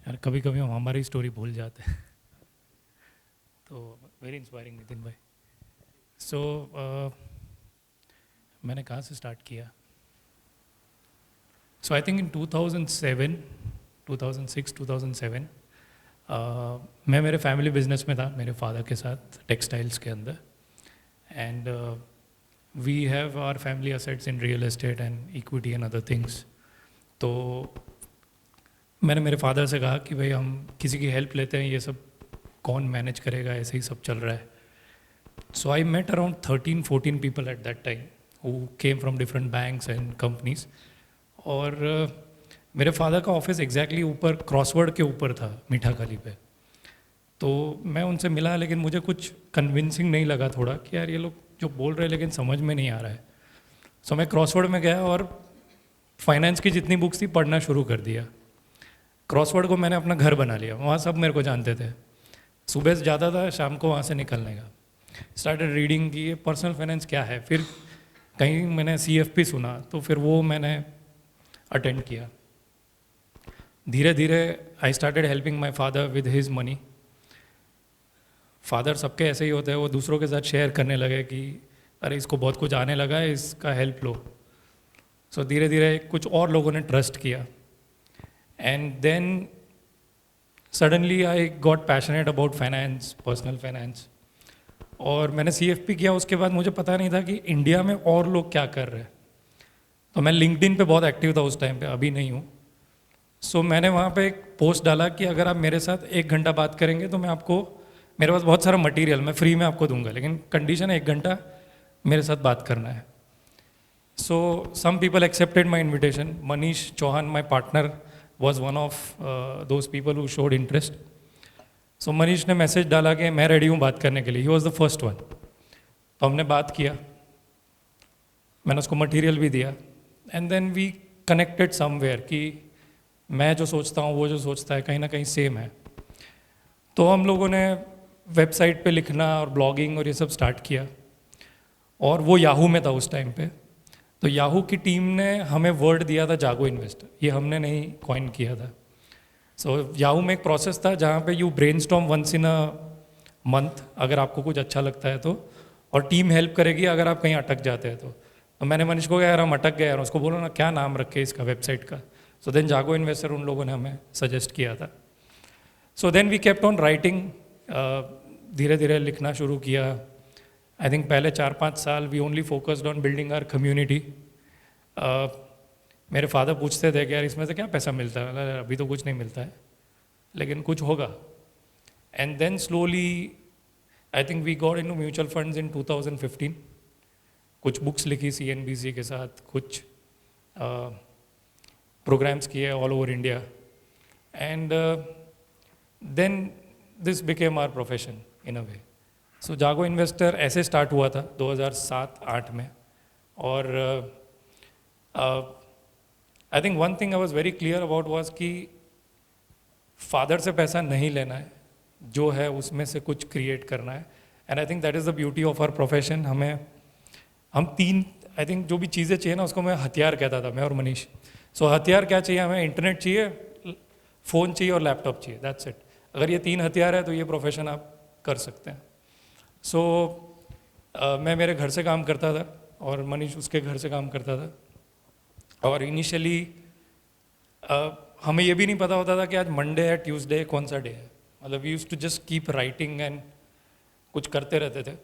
यार कभी कभी हम हमारी स्टोरी भूल जाते हैं। तो वेरी इंस्पायरिंग नितिन भाई। सो मैंने कहाँ से स्टार्ट किया? सो आई थिंक इन 2007, 2006, 2007 मैं मेरे फैमिली बिजनेस में था मेरे फादर के साथ टेक्सटाइल्स के अंदर। And we have our family assets in real estate and equity and other things. तो मैंने मेरे फादर से कहा कि भाई हम किसी की हेल्प लेते हैं, ये सब कौन मैनेज करेगा, ऐसे ही सब चल रहा है। So I met around 13-14 people at that time who came from different banks and companies. और मेरे फादर का ऑफिस एग्जैक्टली ऊपर क्रॉसवर्ड के ऊपर था मीठा खाली पे। तो मैं उनसे मिला, लेकिन मुझे कुछ कन्विंसिंग नहीं लगा थोड़ा कि यार ये लोग जो बोल रहे हैं लेकिन समझ में नहीं आ रहा है। सो मैं क्रॉसवर्ड में गया और फाइनेंस की जितनी बुक्स थी पढ़ना शुरू कर दिया। क्रॉसवर्ड को मैंने अपना घर बना लिया, वहाँ सब मेरे को जानते थे। सुबह से जाता था, शाम को वहाँ से निकलने का। स्टार्टेड रीडिंग की ये पर्सनल फाइनेंस क्या है। फिर कहीं मैंने CFP सुना, तो फिर वो मैंने अटेंड किया। धीरे धीरे I started helping my father with his money. Father सबके ऐसे ही होते हैं, वो दूसरों के साथ शेयर करने लगे कि अरे इसको बहुत कुछ आने लगा है, इसका हेल्प लो। सो धीरे धीरे कुछ और लोगों ने ट्रस्ट किया। And then suddenly I got passionate about finance, personal finance. और मैंने CFP किया। उसके बाद मुझे पता नहीं था कि इंडिया में और लोग क्या कर रहे हैं। तो मैं लिंक्डइन पे बहुत एक्टिव था उस टाइम पे, अभी नहीं हूँ। सो मैंने वहाँ पे एक पोस्ट डाला कि अगर आप मेरे साथ 1 घंटा बात करेंगे तो मैं आपको, मेरे पास बहुत सारा मटेरियल मैं फ्री में आपको दूंगा, लेकिन कंडीशन है 1 घंटा मेरे साथ बात करना है। So some people accepted my invitation. Manish Chauhan, my partner, was one of those people who showed interest. So Manish ने मैसेज डाला कि मैं रेडी हूँ बात करने के लिए। He was the first one. तो हमने बात किया, मैंने उसको मटेरियल भी दिया। And then we connected somewhere कि मैं जो सोचता हूँ वो जो सोचता है कहीं ना कहीं सेम है। तो हम लोगों ने वेबसाइट पे लिखना और ब्लॉगिंग और ये सब स्टार्ट किया। और वो याहू में था उस टाइम पे। तो याहू की टीम ने हमें वर्ड दिया था जागो इन्वेस्ट, ये हमने नहीं कॉइन किया था। सो याहू में एक प्रोसेस था जहाँ पे you brainstorm once in a month, अगर आपको कुछ अच्छा लगता है तो, और टीम हेल्प करेगी अगर आप कहीं अटक जाते हैं तो मैंने मनीष को कहा यार हम अटक गए यार, उसको बोलो ना क्या नाम रखे इसका वेबसाइट का। सो देन जागो इन्वेस्टर उन लोगों ने हमें सजेस्ट किया था। So then we kept on writing. धीरे धीरे लिखना शुरू किया। आई थिंक पहले 4-5 साल we only focused on building our community. मेरे फादर पूछते थे कि यार इसमें से क्या पैसा मिलता है। मतलब अभी तो कुछ नहीं मिलता है, लेकिन कुछ होगा। And then slowly I think we got into mutual funds in 2015। कुछ बुक्स लिखी CNBC के साथ, कुछ प्रोग्राम्स किए all over India. And then this became our profession in a way. So Jago investor ऐसे स्टार्ट हुआ था 2007-8 में। और I think one thing I was very clear about was कि फादर से पैसा नहीं लेना है, जो है उसमें से कुछ क्रिएट करना है। And I think that is the beauty of our profession. हम तीन, आई थिंक जो भी चीज़ें चाहिए ना उसको मैं हथियार कहता था, मैं और मनीष। सो हथियार क्या चाहिए हमें? इंटरनेट चाहिए, फ़ोन चाहिए और लैपटॉप चाहिए, दैट्स इट। अगर ये 3 हथियार है तो ये प्रोफेशन आप कर सकते हैं। सो मैं मेरे घर से काम करता था और मनीष उसके घर से काम करता था। और इनिशियली हमें ये भी नहीं पता होता था कि आज मंडे है, ट्यूसडे है, कौन सा डे है। मतलब we used to just keep writing and कुछ करते रहते थे।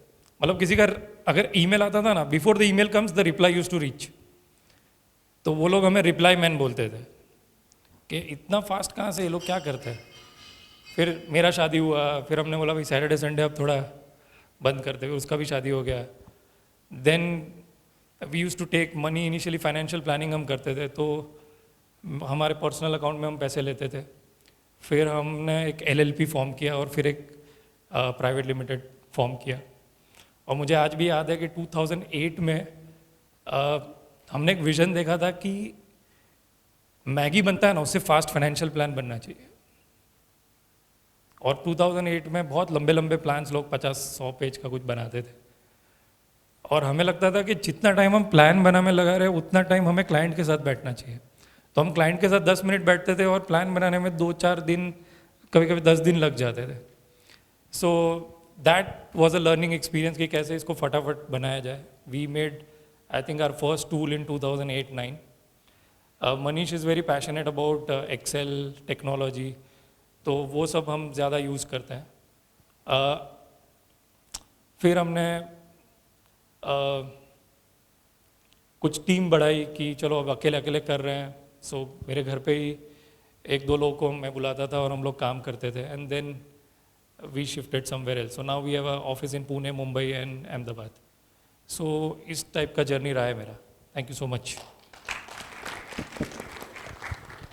मतलब किसी का अगर ईमेल आता था ना, before the email comes the reply used to reach. तो वो लोग हमें रिप्लाई मैन बोलते थे कि इतना फास्ट कहाँ से ये लोग क्या करते हैं। फिर मेरा शादी हुआ, फिर हमने बोला भाई सैटरडे संडे अब थोड़ा बंद करते हुए, उसका भी शादी हो गया। Then we use to take money. Initially financial planning हम करते थे, तो हमारे पर्सनल अकाउंट में हम पैसे लेते थे। फिर हमने एक LLP फॉर्म किया और फिर एक प्राइवेट लिमिटेड फॉर्म किया। और मुझे आज भी याद है कि 2008 में हमने एक विज़न देखा था कि मैगी बनता है ना, उससे फास्ट फाइनेंशियल प्लान बनना चाहिए। और 2008 में बहुत लंबे लंबे प्लान्स लोग 50-100 पेज का कुछ बनाते थे। और हमें लगता था कि जितना टाइम हम प्लान बनाने में लगा रहे उतना टाइम हमें क्लाइंट के साथ बैठना चाहिए। तो हम क्लाइंट के साथ 10 मिनट बैठते थे और प्लान बनाने में 2-4 दिन, कभी कभी 10 दिन लग जाते थे. So that was a learning experience कि कैसे इसको फटाफट बनाया जाए. We made I think our first tool in 2008-9. Manish is very passionate about Excel technology, तो वो सब हम ज़्यादा यूज़ करते हैं. फिर हमने कुछ टीम बढ़ाई कि चलो अब अकेले अकेले कर रहे हैं. सो मेरे घर पे ही 1-2 लोगों को मैं बुलाता था और हम लोग काम करते थे. And then we shifted somewhere else. So now we have a office in Pune, Mumbai and Ahmedabad. So इस टाइप का जर्नी रहा है मेरा. Thank you so much.